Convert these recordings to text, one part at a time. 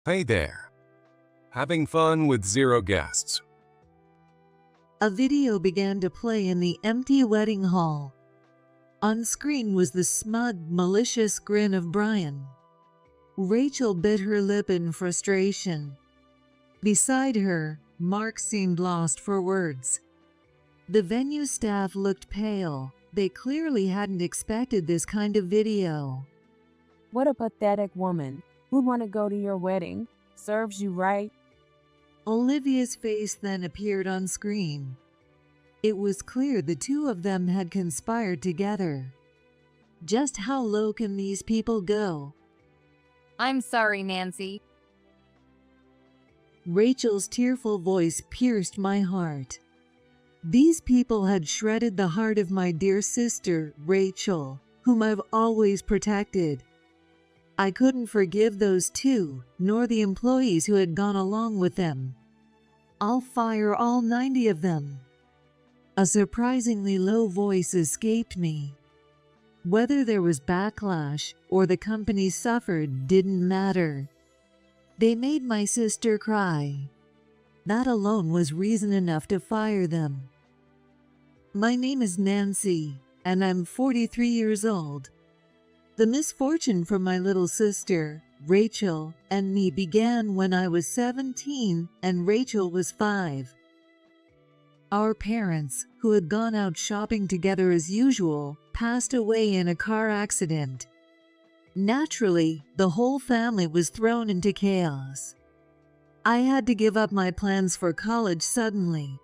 Hey there. Having fun with zero guests. A video began to play in the empty wedding hall. On screen was the smug, malicious grin of Brian. Rachel bit her lip in frustration. Beside her, Mark seemed lost for words. The venue staff looked pale. They clearly hadn't expected this kind of video. What a pathetic woman. Who'd want to go to your wedding? Serves you right. Olivia's face then appeared on screen. It was clear the two of them had conspired together. Just how low can these people go? I'm sorry, Nancy. Rachel's tearful voice pierced my heart. These people had shredded the heart of my dear sister, Rachel, whom I've always protected. I couldn't forgive those two, nor the employees who had gone along with them. I'll fire all 90 of them. A surprisingly low voice escaped me. Whether there was backlash or the company suffered didn't matter. They made my sister cry. That alone was reason enough to fire them. My name is Nancy, and I'm 43 years old. The misfortune for my little sister, Rachel, and me began when I was 17 and Rachel was 5. Our parents, who had gone out shopping together as usual, passed away in a car accident. Naturally, the whole family was thrown into chaos. I had to give up my plans for college suddenly.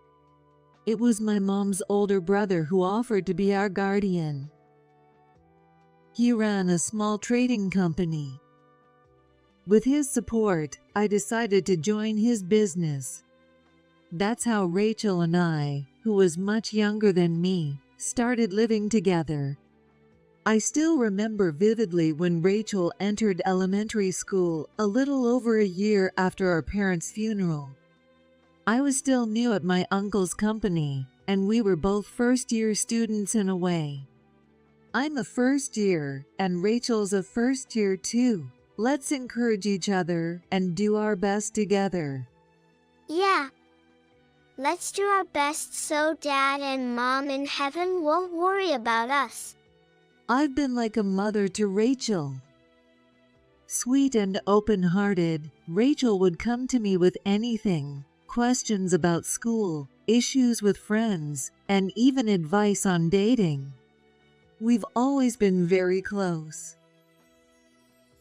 It was my mom's older brother who offered to be our guardian. He ran a small trading company. With his support, I decided to join his business. That's how Rachel and I, who was much younger than me, started living together. I still remember vividly when Rachel entered elementary school a little over a year after our parents' funeral. I was still new at my uncle's company, and we were both first-year students in a way. I'm a first year, and Rachel's a first year too. Let's encourage each other and do our best together. Yeah. Let's do our best so Dad and Mom in heaven won't worry about us. I've been like a mother to Rachel. Sweet and open-hearted, Rachel would come to me with anything, questions about school, issues with friends, and even advice on dating. We've always been very close.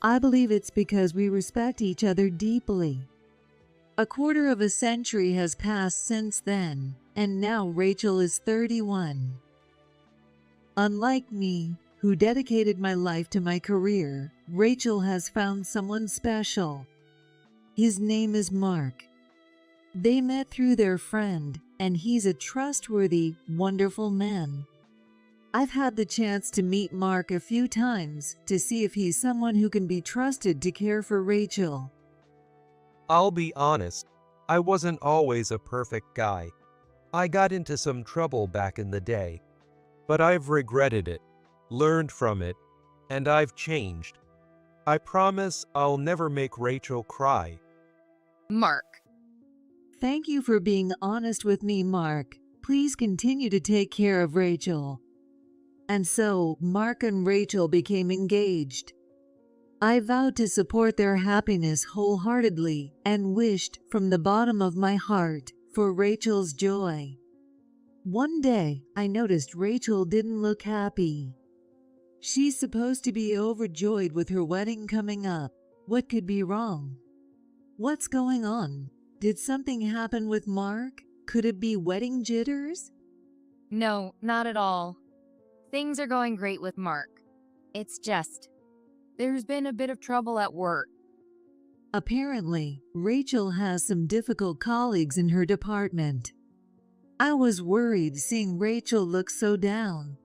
I believe it's because we respect each other deeply. A quarter of a century has passed since then, and now Rachel is 31. Unlike me, who dedicated my life to my career, Rachel has found someone special. His name is Mark. They met through their friend, and he's a trustworthy, wonderful man. I've had the chance to meet Mark a few times to see if he's someone who can be trusted to care for Rachel. I'll be honest, I wasn't always a perfect guy. I got into some trouble back in the day. But I've regretted it, learned from it, and I've changed. I promise I'll never make Rachel cry. Mark. Thank you for being honest with me, Mark. Please continue to take care of Rachel. And so, Mark and Rachel became engaged. I vowed to support their happiness wholeheartedly and wished, from the bottom of my heart, for Rachel's joy. One day, I noticed Rachel didn't look happy. She's supposed to be overjoyed with her wedding coming up. What could be wrong? What's going on? Did something happen with Mark? Could it be wedding jitters? No, not at all. Things are going great with Mark. It's just, there's been a bit of trouble at work. Apparently, Rachel has some difficult colleagues in her department. I was worried seeing Rachel look so down.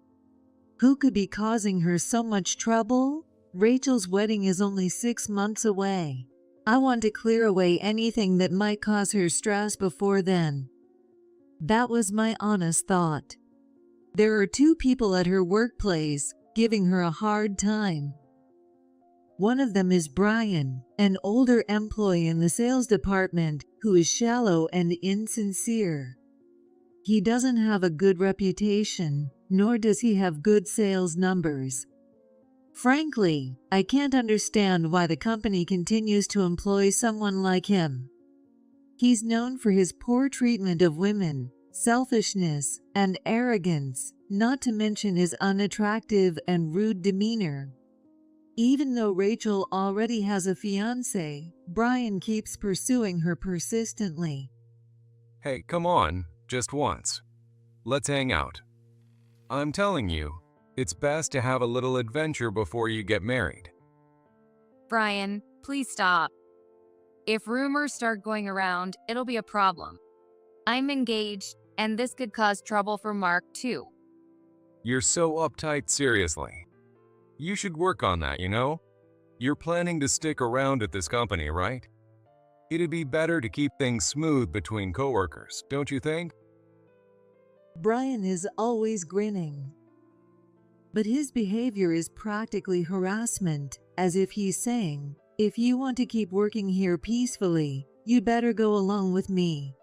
Who could be causing her so much trouble? Rachel's wedding is only 6 months away. I want to clear away anything that might cause her stress before then. That was my honest thought. There are 2 people at her workplace giving her a hard time. One of them is Brian, an older employee in the sales department who is shallow and insincere. He doesn't have a good reputation, nor does he have good sales numbers. Frankly, I can't understand why the company continues to employ someone like him. He's known for his poor treatment of women, selfishness, and arrogance, not to mention his unattractive and rude demeanor. Even though Rachel already has a fiancé, Brian keeps pursuing her persistently. Hey, come on, just once. Let's hang out. I'm telling you, it's best to have a little adventure before you get married. Brian, please stop. If rumors start going around, it'll be a problem. I'm engaged, and this could cause trouble for Mark, too. You're so uptight, seriously. You should work on that, you know? You're planning to stick around at this company, right? It'd be better to keep things smooth between coworkers, don't you think? Brian is always grinning. But his behavior is practically harassment, as if he's saying, if you want to keep working here peacefully, you'd better go along with me.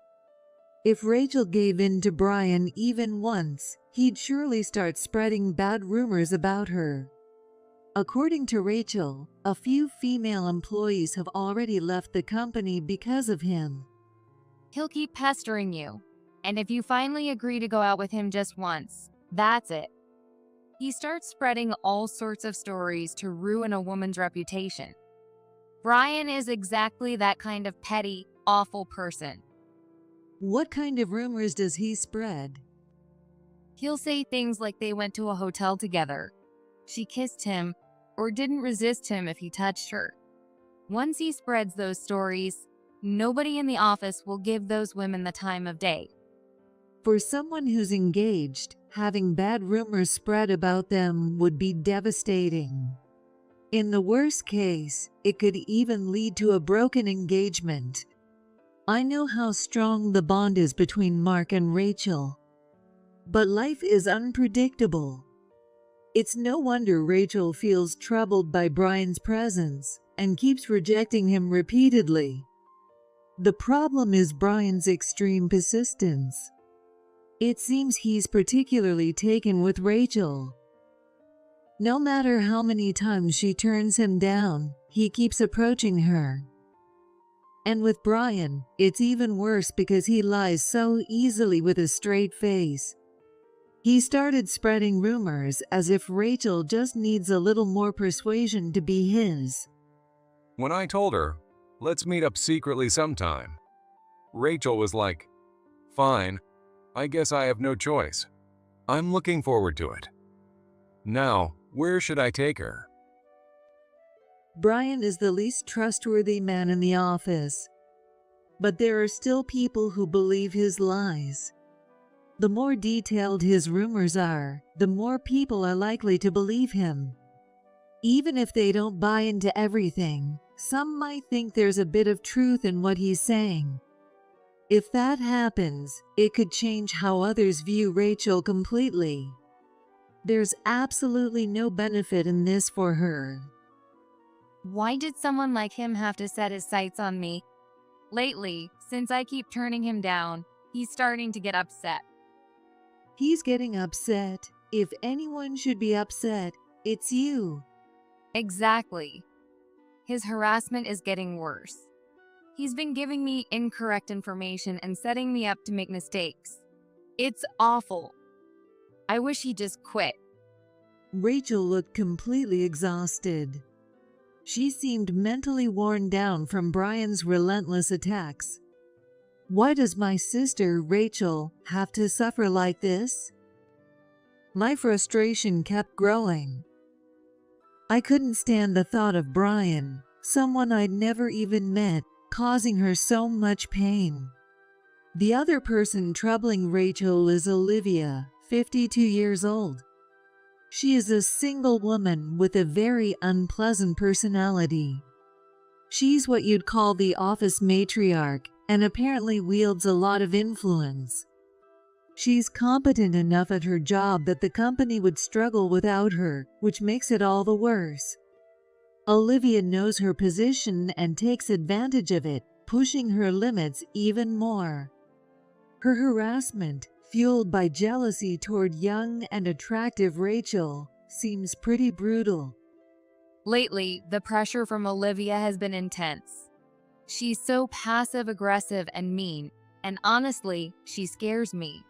If Rachel gave in to Brian even once, he'd surely start spreading bad rumors about her. According to Rachel, a few female employees have already left the company because of him. He'll keep pestering you, and if you finally agree to go out with him just once, that's it. He starts spreading all sorts of stories to ruin a woman's reputation. Brian is exactly that kind of petty, awful person. What kind of rumors does he spread? He'll say things like they went to a hotel together, she kissed him, or didn't resist him if he touched her. Once he spreads those stories, nobody in the office will give those women the time of day. For someone who's engaged, having bad rumors spread about them would be devastating. In the worst case, it could even lead to a broken engagement. I know how strong the bond is between Mark and Rachel. But life is unpredictable. It's no wonder Rachel feels troubled by Brian's presence and keeps rejecting him repeatedly. The problem is Brian's extreme persistence. It seems he's particularly taken with Rachel. No matter how many times she turns him down, he keeps approaching her. And with Brian, it's even worse because he lies so easily with a straight face. He started spreading rumors as if Rachel just needs a little more persuasion to be his. When I told her, let's meet up secretly sometime, Rachel was like, fine, I guess I have no choice. I'm looking forward to it. Now, where should I take her? Brian is the least trustworthy man in the office. But there are still people who believe his lies. The more detailed his rumors are, the more people are likely to believe him. Even if they don't buy into everything, some might think there's a bit of truth in what he's saying. If that happens, it could change how others view Rachel completely. There's absolutely no benefit in this for her. Why did someone like him have to set his sights on me? Lately, since I keep turning him down, he's starting to get upset. He's getting upset. If anyone should be upset, it's you. Exactly. His harassment is getting worse. He's been giving me incorrect information and setting me up to make mistakes. It's awful. I wish he'd just quit. Rachel looked completely exhausted. She seemed mentally worn down from Brian's relentless attacks. Why does my sister, Rachel, have to suffer like this? My frustration kept growing. I couldn't stand the thought of Brian, someone I'd never even met, causing her so much pain. The other person troubling Rachel is Olivia, 52 years old. She is a single woman with a very unpleasant personality. She's what you'd call the office matriarch and apparently wields a lot of influence. She's competent enough at her job that the company would struggle without her, which makes it all the worse. Olivia knows her position and takes advantage of it, pushing her limits even more. Her harassment, fueled by jealousy toward young and attractive Rachel, seems pretty brutal. Lately, the pressure from Olivia has been intense. She's so passive-aggressive and mean, and honestly, she scares me.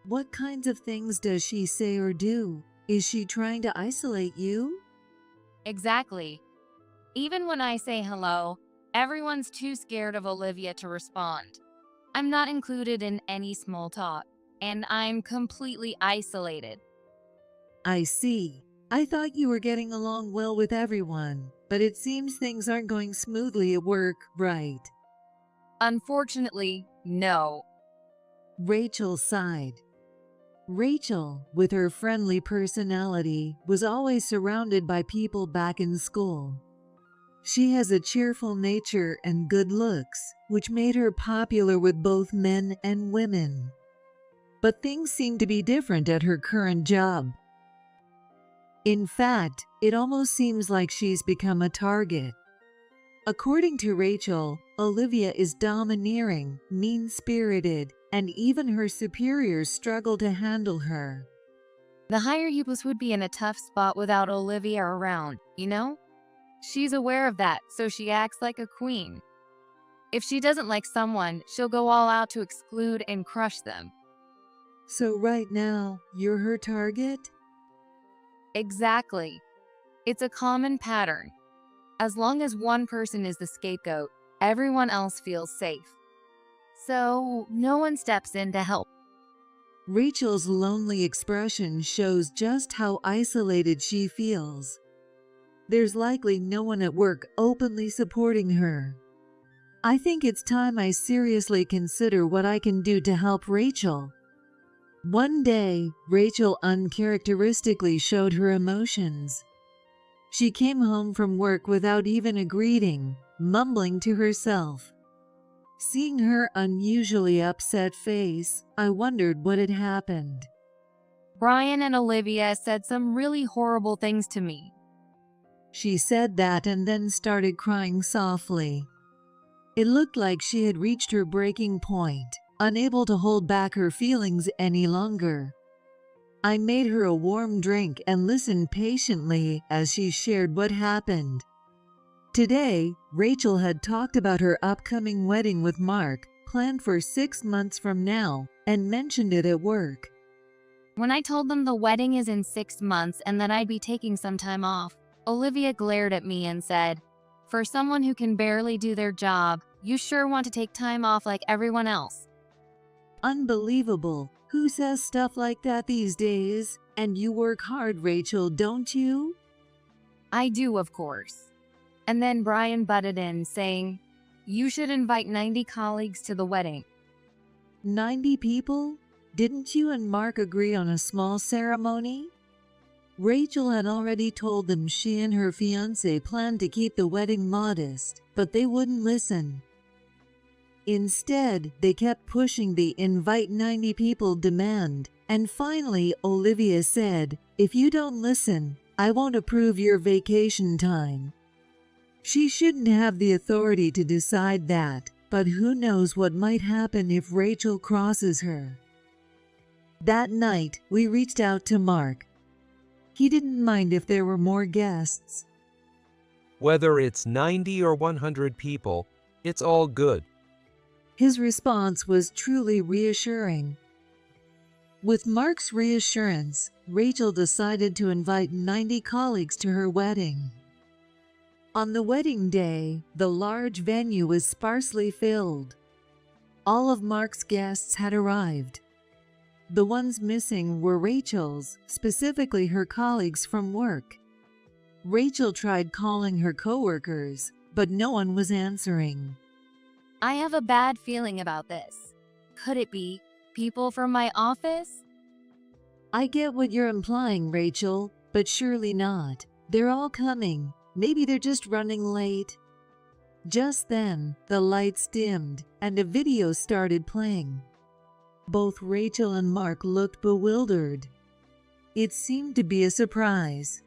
What kinds of things does she say or do? Is she trying to isolate you? Exactly. Even when I say hello, everyone's too scared of Olivia to respond. I'm not included in any small talk, and I'm completely isolated. I see. I thought you were getting along well with everyone, but it seems things aren't going smoothly at work, right? Unfortunately, no. Rachel sighed. Rachel, with her friendly personality, was always surrounded by people back in school. She has a cheerful nature and good looks, which made her popular with both men and women. But things seem to be different at her current job. In fact, it almost seems like she's become a target. According to Rachel, Olivia is domineering, mean-spirited, and even her superiors struggle to handle her. The higher Yupus would be in a tough spot without Olivia around, you know? She's aware of that, so she acts like a queen. If she doesn't like someone, she'll go all out to exclude and crush them. So right now, you're her target? Exactly. It's a common pattern. As long as one person is the scapegoat, everyone else feels safe. So, no one steps in to help. Rachel's lonely expression shows just how isolated she feels. There's likely no one at work openly supporting her. I think it's time I seriously consider what I can do to help Rachel. One day, Rachel uncharacteristically showed her emotions. She came home from work without even a greeting, mumbling to herself. Seeing her unusually upset face, I wondered what had happened. Brian and Olivia said some really horrible things to me. She said that and then started crying softly. It looked like she had reached her breaking point, unable to hold back her feelings any longer. I made her a warm drink and listened patiently as she shared what happened. Today, Rachel had talked about her upcoming wedding with Mark, planned for 6 months from now, and mentioned it at work. When I told them the wedding is in 6 months and that I'd be taking some time off, Olivia glared at me and said, "For someone who can barely do their job, you sure want to take time off like everyone else." Unbelievable. Who says stuff like that these days? And you work hard, Rachel, don't you? I do, of course. And then Brian butted in, saying, "You should invite 90 colleagues to the wedding." 90 people? Didn't you and Mark agree on a small ceremony? Rachel had already told them she and her fiancé planned to keep the wedding modest, but they wouldn't listen. Instead, they kept pushing the invite 90 people demand, and finally Olivia said, "If you don't listen, I won't approve your vacation time." She shouldn't have the authority to decide that, but who knows what might happen if Rachel crosses her. That night, we reached out to Mark. He didn't mind if there were more guests. Whether it's 90 or 100 people, it's all good. His response was truly reassuring. With Mark's reassurance, Rachel decided to invite 90 colleagues to her wedding. On the wedding day, the large venue was sparsely filled. All of Mark's guests had arrived. The ones missing were Rachel's, specifically her colleagues from work. Rachel tried calling her coworkers, but no one was answering. I have a bad feeling about this. Could it be people from my office? I get what you're implying, Rachel, but surely not. They're all coming. Maybe they're just running late. Just then, the lights dimmed and a video started playing. Both Rachel and Mark looked bewildered. It seemed to be a surprise.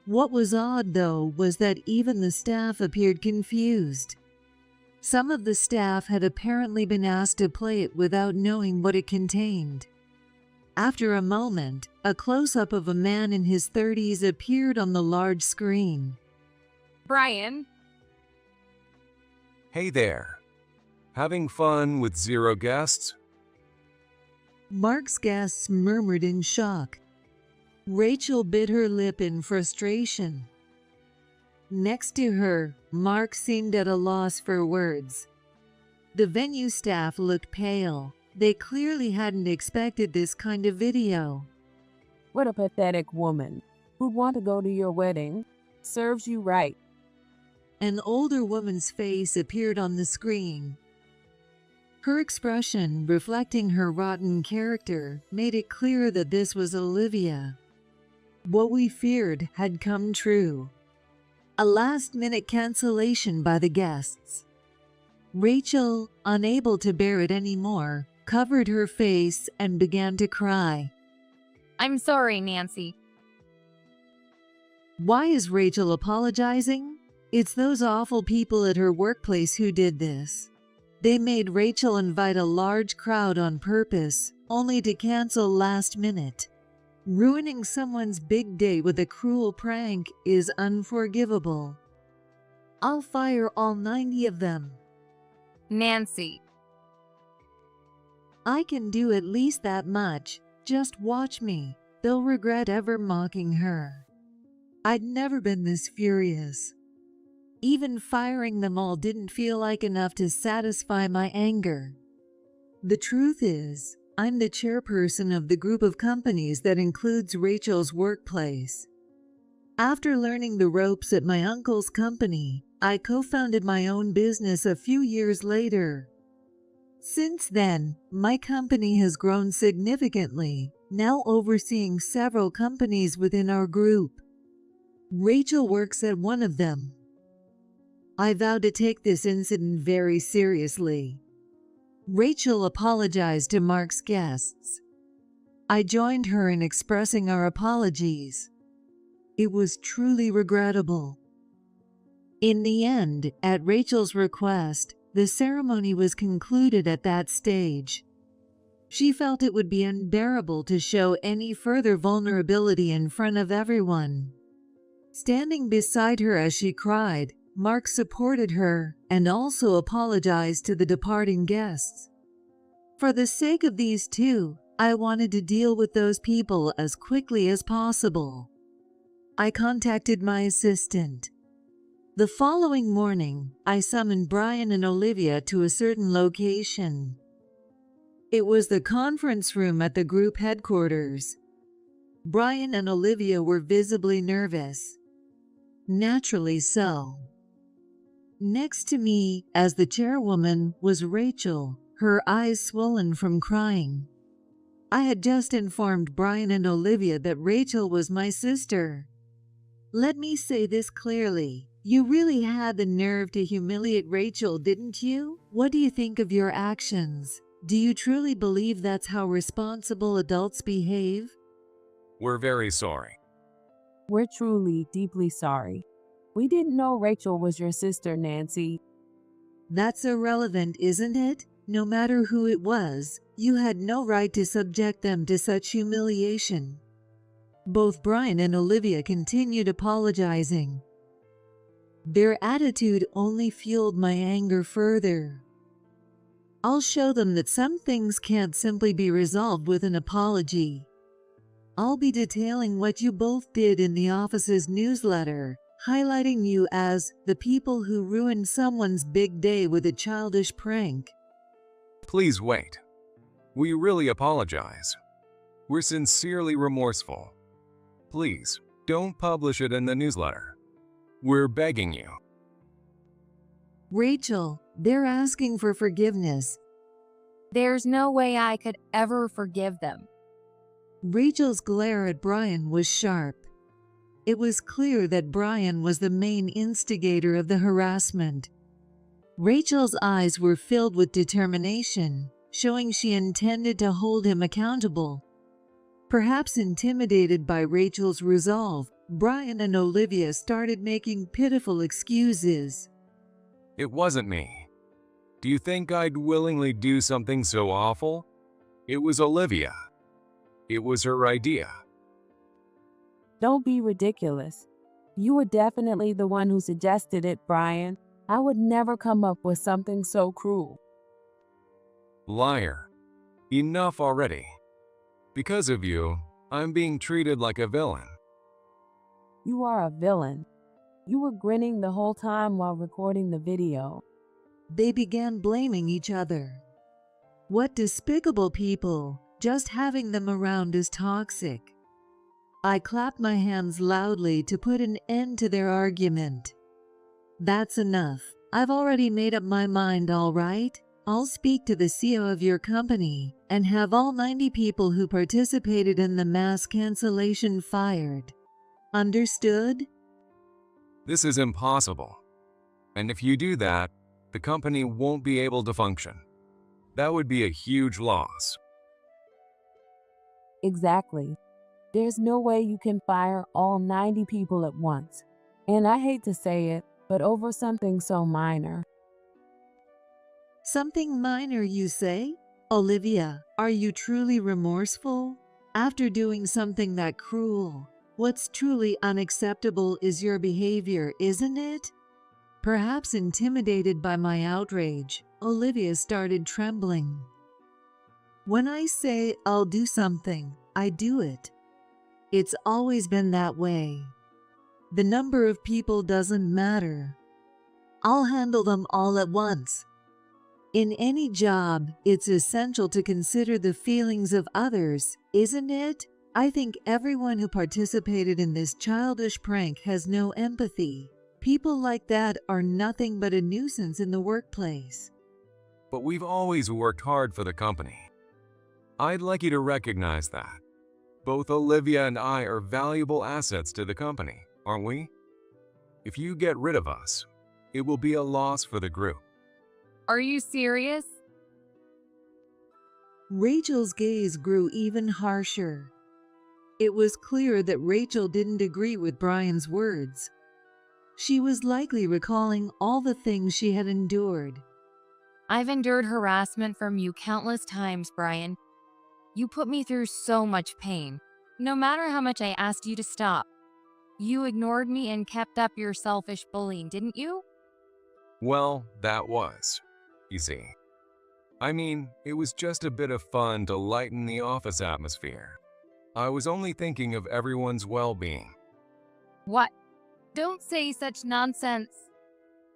What was odd, though, was that even the staff appeared confused. Some of the staff had apparently been asked to play it without knowing what it contained. After a moment, a close-up of a man in his 30s appeared on the large screen. Brian, Hey there. Having fun with 0 guests? Mark's guests murmured in shock. Rachel bit her lip in frustration. Next to her, Mark seemed at a loss for words. The venue staff looked pale. They clearly hadn't expected this kind of video. What a pathetic woman who'd want to go to your wedding. Serves you right. An older woman's face appeared on the screen. Her expression, reflecting her rotten character, made it clear that this was Olivia. What we feared had come true. A last-minute cancellation by the guests. Rachel, unable to bear it anymore, covered her face and began to cry. I'm sorry, Nancy. Why is Rachel apologizing? It's those awful people at her workplace who did this. They made Rachel invite a large crowd on purpose, only to cancel last minute. Ruining someone's big day with a cruel prank is unforgivable. I'll fire all 90 of them. Nancy. I can do at least that much. Just watch me. They'll regret ever mocking her. I'd never been this furious. Even firing them all didn't feel like enough to satisfy my anger. The truth is, I'm the chairperson of the group of companies that includes Rachel's workplace. After learning the ropes at my uncle's company, I co-founded my own business a few years later. Since then, my company has grown significantly, now overseeing several companies within our group. Rachel works at one of them. I vow to take this incident very seriously. Rachel apologized to Mark's guests. I joined her in expressing our apologies. It was truly regrettable. In the end, at Rachel's request, the ceremony was concluded at that stage. She felt it would be unbearable to show any further vulnerability in front of everyone. Standing beside her as she cried, Mark supported her and also apologized to the departing guests. For the sake of these two, I wanted to deal with those people as quickly as possible. I contacted my assistant. The following morning, I summoned Brian and Olivia to a certain location. It was the conference room at the group headquarters. Brian and Olivia were visibly nervous. Naturally so. Next to me, as the chairwoman, was Rachel, her eyes swollen from crying. I had just informed Brian and Olivia that Rachel was my sister. Let me say this clearly. You really had the nerve to humiliate Rachel, didn't you? What do you think of your actions? Do you truly believe that's how responsible adults behave? We're very sorry. We're truly, deeply sorry. We didn't know Rachel was your sister, Nancy. That's irrelevant, isn't it? No matter who it was, you had no right to subject them to such humiliation. Both Brian and Olivia continued apologizing. Their attitude only fueled my anger further. I'll show them that some things can't simply be resolved with an apology. I'll be detailing what you both did in the office's newsletter, highlighting you as the people who ruined someone's big day with a childish prank. Please wait. We really apologize. We're sincerely remorseful. Please, don't publish it in the newsletter. We're begging you. Rachel, they're asking for forgiveness. There's no way I could ever forgive them. Rachel's glare at Brian was sharp. It was clear that Brian was the main instigator of the harassment. Rachel's eyes were filled with determination, showing she intended to hold him accountable. Perhaps intimidated by Rachel's resolve, Brian and Olivia started making pitiful excuses. It wasn't me. Do you think I'd willingly do something so awful? It was Olivia. It was her idea. Don't be ridiculous. You were definitely the one who suggested it, Brian. I would never come up with something so cruel. Liar. Enough already. Because of you, I'm being treated like a villain. You are a villain. You were grinning the whole time while recording the video. They began blaming each other. What despicable people! Just having them around is toxic. I clapped my hands loudly to put an end to their argument. That's enough. I've already made up my mind, all right? I'll speak to the CEO of your company and have all 90 people who participated in the mass cancellation fired. Understood? This is impossible. And if you do that, the company won't be able to function. That would be a huge loss. Exactly. There's no way you can fire all 90 people at once. And I hate to say it, but over something so minor. Something minor, you say? Olivia, are you truly remorseful? After doing something that cruel, what's truly unacceptable is your behavior, isn't it? Perhaps intimidated by my outrage, Olivia started trembling. When I say I'll do something, I do it. It's always been that way. The number of people doesn't matter. I'll handle them all at once. In any job, it's essential to consider the feelings of others, isn't it? I think everyone who participated in this childish prank has no empathy. People like that are nothing but a nuisance in the workplace. But we've always worked hard for the company. I'd like you to recognize that. Both Olivia and I are valuable assets to the company, aren't we? If you get rid of us, it will be a loss for the group. Are you serious? Rachel's gaze grew even harsher. It was clear that Rachel didn't agree with Brian's words. She was likely recalling all the things she had endured. I've endured harassment from you countless times, Brian. You put me through so much pain. No matter how much I asked you to stop, you ignored me and kept up your selfish bullying, didn't you? Well, that was, you see. I mean, it was just a bit of fun to lighten the office atmosphere. I was only thinking of everyone's well-being. What? Don't say such nonsense.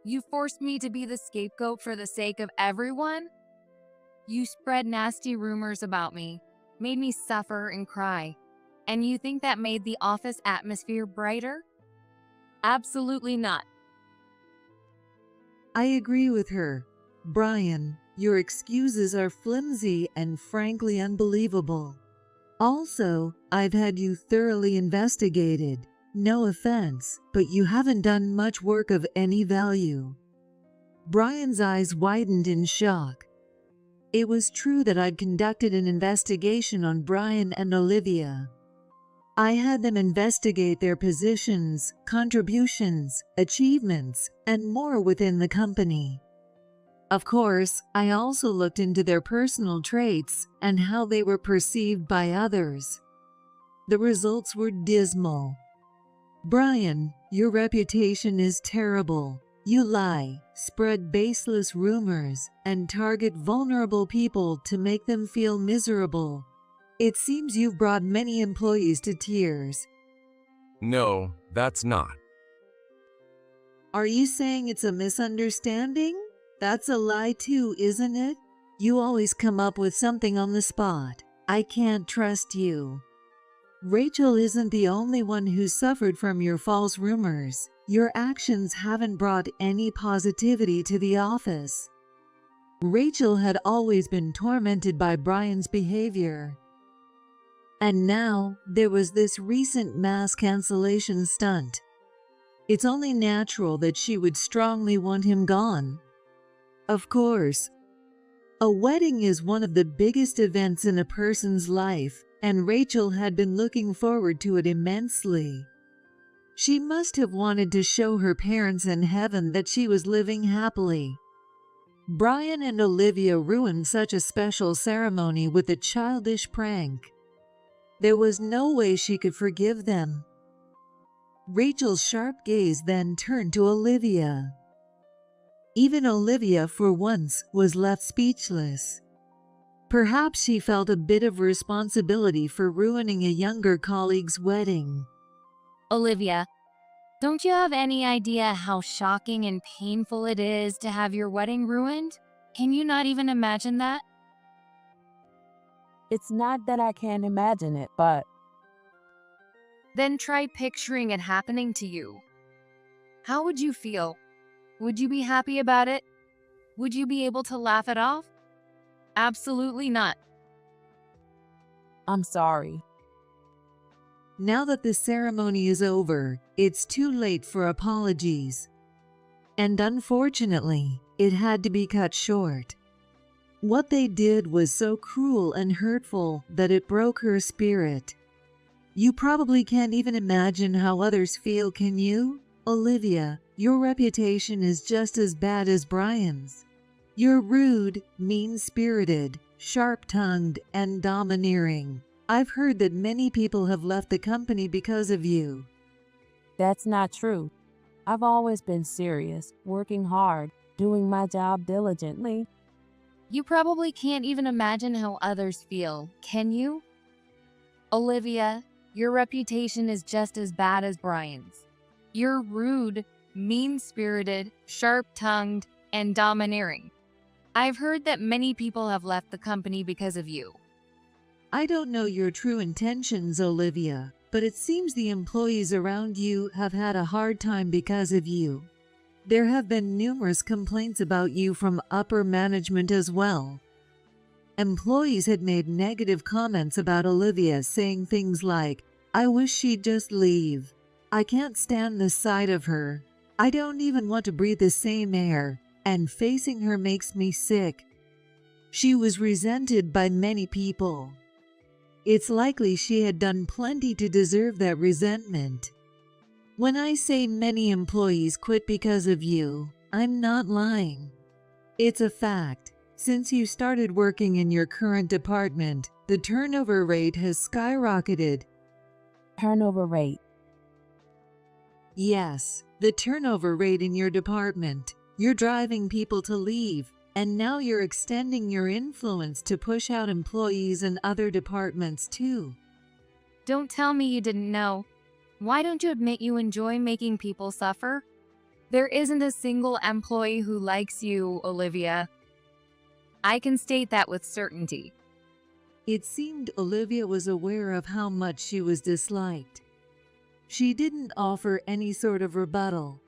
You forced me to be the scapegoat for the sake of everyone? You spread nasty rumors about me, made me suffer and cry. And you think that made the office atmosphere brighter? Absolutely not. I agree with her. Brian, your excuses are flimsy and frankly unbelievable. Also, I've had you thoroughly investigated. No offense, but you haven't done much work of any value. Brian's eyes widened in shock. It was true that I'd conducted an investigation on Brian and Olivia. I had them investigate their positions, contributions, achievements, and more within the company. Of course, I also looked into their personal traits and how they were perceived by others. The results were dismal. Brian, your reputation is terrible. You lie, spread baseless rumors, and target vulnerable people to make them feel miserable. It seems you've brought many employees to tears. No, that's not. Are you saying it's a misunderstanding? That's a lie too, isn't it? You always come up with something on the spot. I can't trust you. Rachel isn't the only one who suffered from your false rumors. Your actions haven't brought any positivity to the office. Rachel had always been tormented by Brian's behavior. And now, there was this recent mass cancellation stunt. It's only natural that she would strongly want him gone. Of course, a wedding is one of the biggest events in a person's life, and Rachel had been looking forward to it immensely. She must have wanted to show her parents in heaven that she was living happily. Brian and Olivia ruined such a special ceremony with a childish prank. There was no way she could forgive them. Rachel's sharp gaze then turned to Olivia. Even Olivia, for once, was left speechless. Perhaps she felt a bit of responsibility for ruining a younger colleague's wedding. Olivia, don't you have any idea how shocking and painful it is to have your wedding ruined? Can you not even imagine that? It's not that I can't imagine it, but Then try picturing it happening to you. How would you feel? Would you be happy about it? Would you be able to laugh it off? Absolutely not. I'm sorry. Now that the ceremony is over, it's too late for apologies. And unfortunately, it had to be cut short. What they did was so cruel and hurtful that it broke her spirit. You probably can't even imagine how others feel, can you? Olivia, your reputation is just as bad as Brian's. You're rude, mean-spirited, sharp-tongued, and domineering. I've heard that many people have left the company because of you. That's not true. I've always been serious, working hard, doing my job diligently. You probably can't even imagine how others feel, can you? Olivia, your reputation is just as bad as Brian's. You're rude, mean-spirited, sharp-tongued, and domineering. I've heard that many people have left the company because of you. I don't know your true intentions, Olivia, but it seems the employees around you have had a hard time because of you. There have been numerous complaints about you from upper management as well. Employees had made negative comments about Olivia, saying things like, "I wish she'd just leave. I can't stand the sight of her. I don't even want to breathe the same air, and facing her makes me sick." She was resented by many people. It's likely she had done plenty to deserve that resentment. When I say many employees quit because of you, I'm not lying. It's a fact. Since you started working in your current department, the turnover rate has skyrocketed. Turnover rate. Yes, the turnover rate in your department. You're driving people to leave. And now you're extending your influence to push out employees in other departments too. Don't tell me you didn't know. Why don't you admit you enjoy making people suffer? There isn't a single employee who likes you, Olivia. I can state that with certainty. It seemed Olivia was aware of how much she was disliked. She didn't offer any sort of rebuttal.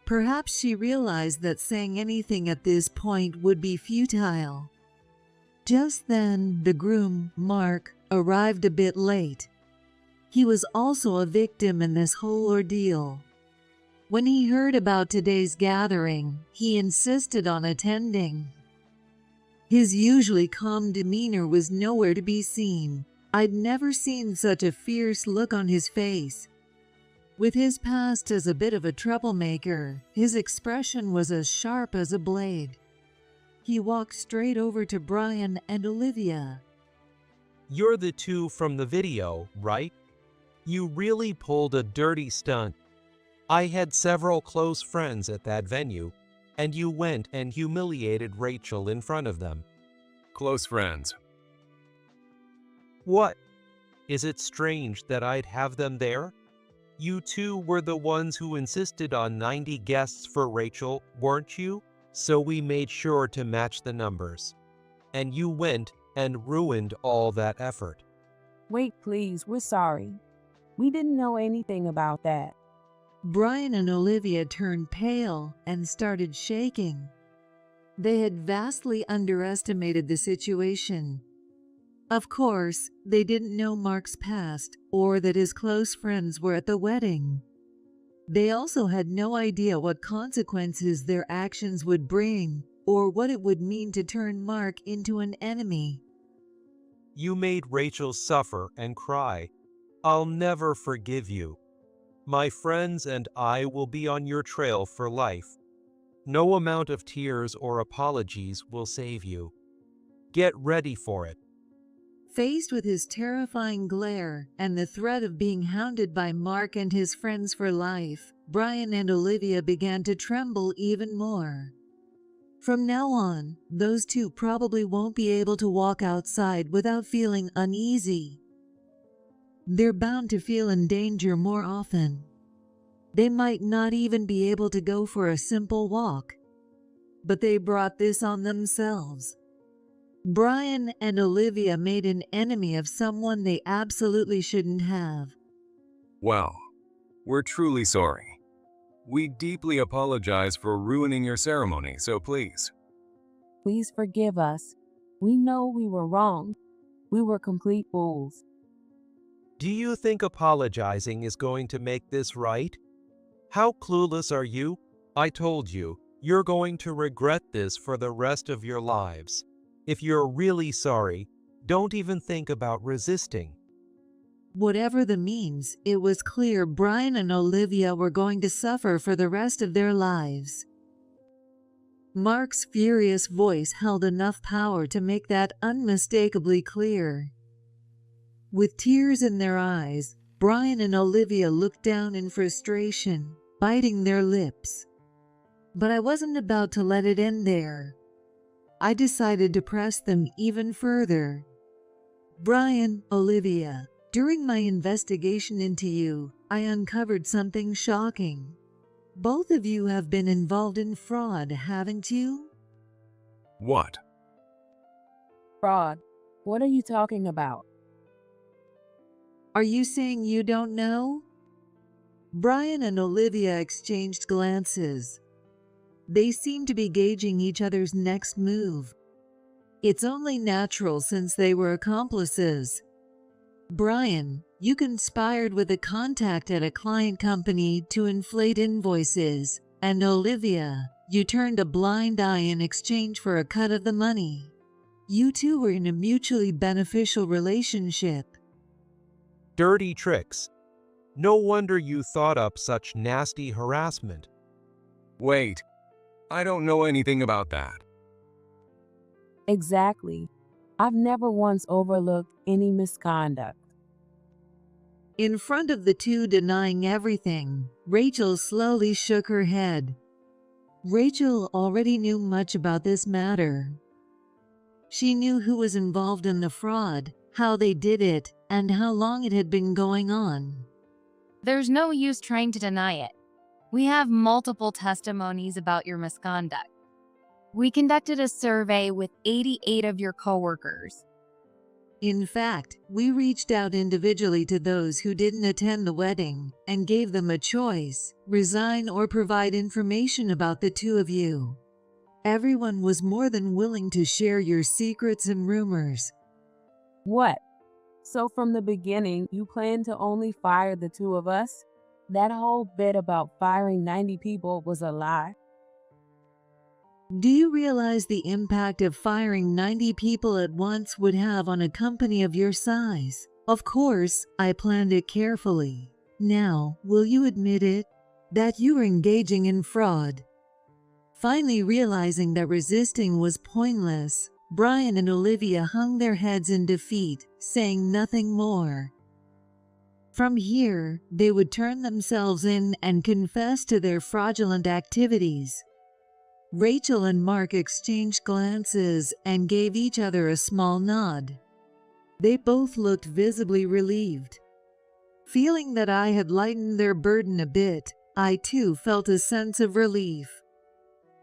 Perhaps she realized that saying anything at this point would be futile. Just then, the groom, Mark, arrived a bit late. He was also a victim in this whole ordeal. When he heard about today's gathering, he insisted on attending. His usually calm demeanor was nowhere to be seen. I'd never seen such a fierce look on his face. With his past as a bit of a troublemaker, his expression was as sharp as a blade. He walked straight over to Brian and Olivia. You're the two from the video, right? You really pulled a dirty stunt. I had several close friends at that venue, and you went and humiliated Rachel in front of them. Close friends. What? Is it strange that I'd have them there? You two were the ones who insisted on 90 guests for Rachel, weren't you? So we made sure to match the numbers. And you went and ruined all that effort. Wait, please, we're sorry. We didn't know anything about that. Brian and Olivia turned pale and started shaking. They had vastly underestimated the situation. Of course, they didn't know Mark's past or that his close friends were at the wedding. They also had no idea what consequences their actions would bring or what it would mean to turn Mark into an enemy. You made Rachel suffer and cry. I'll never forgive you. My friends and I will be on your trail for life. No amount of tears or apologies will save you. Get ready for it. Faced with his terrifying glare and the threat of being hounded by Mark and his friends for life, Brian and Olivia began to tremble even more. From now on, those two probably won't be able to walk outside without feeling uneasy. They're bound to feel in danger more often. They might not even be able to go for a simple walk. But they brought this on themselves. Brian and Olivia made an enemy of someone they absolutely shouldn't have. Well, we're truly sorry. We deeply apologize for ruining your ceremony, so please. Please forgive us. We know we were wrong. We were complete fools. Do you think apologizing is going to make this right? How clueless are you? I told you, you're going to regret this for the rest of your lives. If you're really sorry, don't even think about resisting. Whatever the means, it was clear Brian and Olivia were going to suffer for the rest of their lives. Mark's furious voice held enough power to make that unmistakably clear. With tears in their eyes, Brian and Olivia looked down in frustration, biting their lips. But I wasn't about to let it end there. I decided to press them even further. Brian, Olivia, during my investigation into you, I uncovered something shocking. Both of you have been involved in fraud, haven't you? What? Fraud. What are you talking about? Are you saying you don't know? Brian and Olivia exchanged glances. They seemed to be gauging each other's next move. It's only natural since they were accomplices. Brian, you conspired with a contact at a client company to inflate invoices, and Olivia, you turned a blind eye in exchange for a cut of the money. You two were in a mutually beneficial relationship. Dirty tricks. No wonder you thought up such nasty harassment. Wait. I don't know anything about that. Exactly. I've never once overlooked any misconduct. In front of the two denying everything, Rachel slowly shook her head. Rachel already knew much about this matter. She knew who was involved in the fraud, how they did it, and how long it had been going on. There's no use trying to deny it. We have multiple testimonies about your misconduct. We conducted a survey with 88 of your coworkers. In fact, we reached out individually to those who didn't attend the wedding and gave them a choice: resign or provide information about the two of you. Everyone was more than willing to share your secrets and rumors. What? So from the beginning, you planned to only fire the two of us? That whole bit about firing 90 people was a lie. Do you realize the impact of firing 90 people at once would have on a company of your size? Of course, I planned it carefully. Now, will you admit it? That you were engaging in fraud? Finally realizing that resisting was pointless, Brian and Olivia hung their heads in defeat, saying nothing more. From here, they would turn themselves in and confess to their fraudulent activities. Rachel and Mark exchanged glances and gave each other a small nod. They both looked visibly relieved. Feeling that I had lightened their burden a bit, I too felt a sense of relief.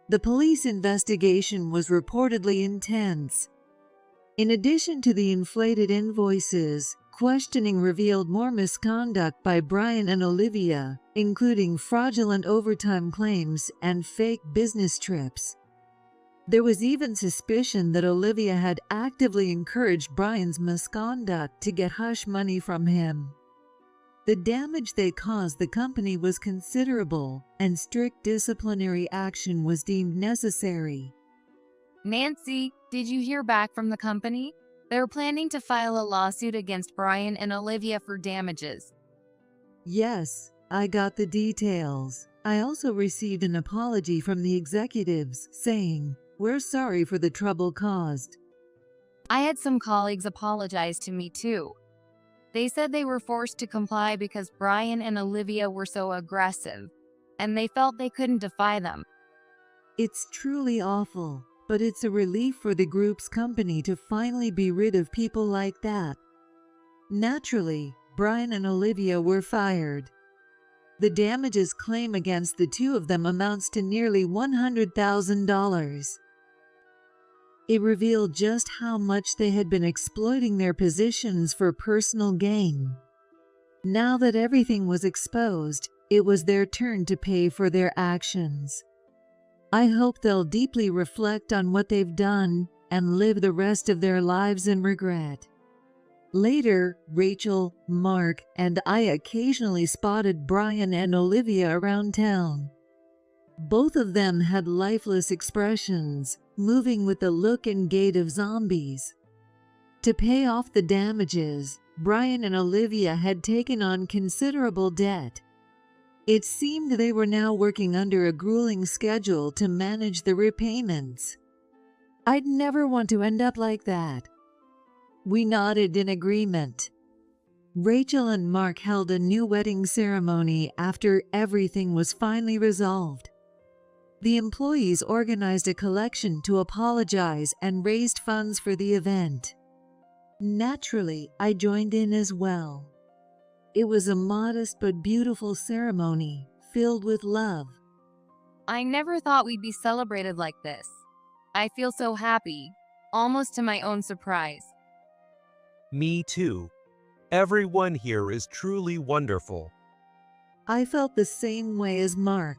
The police investigation was reportedly intense. In addition to the inflated invoices, questioning revealed more misconduct by Brian and Olivia, including fraudulent overtime claims and fake business trips. There was even suspicion that Olivia had actively encouraged Brian's misconduct to get hush money from him. The damage they caused the company was considerable, and strict disciplinary action was deemed necessary. Nancy, did you hear back from the company? They're planning to file a lawsuit against Brian and Olivia for damages. Yes, I got the details. I also received an apology from the executives saying, "We're sorry for the trouble caused." I had some colleagues apologize to me too. They said they were forced to comply because Brian and Olivia were so aggressive, and they felt they couldn't defy them. It's truly awful, but it's a relief for the group's company to finally be rid of people like that. Naturally, Brian and Olivia were fired. The damages claim against the two of them amounts to nearly $100,000. It revealed just how much they had been exploiting their positions for personal gain. Now that everything was exposed, it was their turn to pay for their actions. I hope they'll deeply reflect on what they've done and live the rest of their lives in regret. Later, Rachel, Mark, and I occasionally spotted Brian and Olivia around town. Both of them had lifeless expressions, moving with the look and gait of zombies. To pay off the damages, Brian and Olivia had taken on considerable debt. It seemed they were now working under a grueling schedule to manage the repayments. I'd never want to end up like that. We nodded in agreement. Rachel and Mark held a new wedding ceremony after everything was finally resolved. The employees organized a collection to apologize and raised funds for the event. Naturally, I joined in as well. It was a modest but beautiful ceremony, filled with love. I never thought we'd be celebrated like this. I feel so happy, almost to my own surprise. Me too. Everyone here is truly wonderful. I felt the same way as Mark.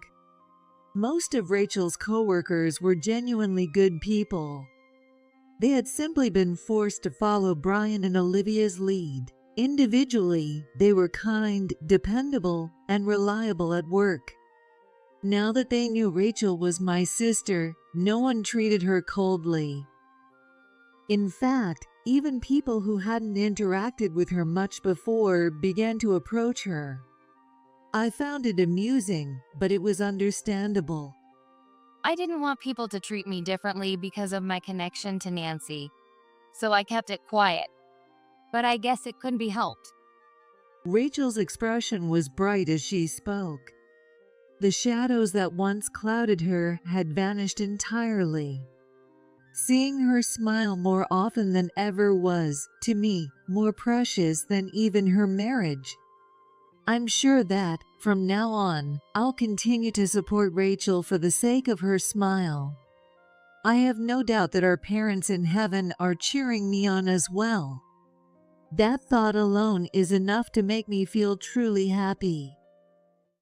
Most of Rachel's coworkers were genuinely good people. They had simply been forced to follow Brian and Olivia's lead. Individually, they were kind, dependable, and reliable at work. Now that they knew Rachel was my sister, no one treated her coldly. In fact, even people who hadn't interacted with her much before began to approach her. I found it amusing, but it was understandable. I didn't want people to treat me differently because of my connection to Nancy, so I kept it quiet. But I guess it couldn't be helped. Rachel's expression was bright as she spoke. The shadows that once clouded her had vanished entirely. Seeing her smile more often than ever was, to me, more precious than even her marriage. I'm sure that, from now on, I'll continue to support Rachel for the sake of her smile. I have no doubt that our parents in heaven are cheering me on as well. That thought alone is enough to make me feel truly happy.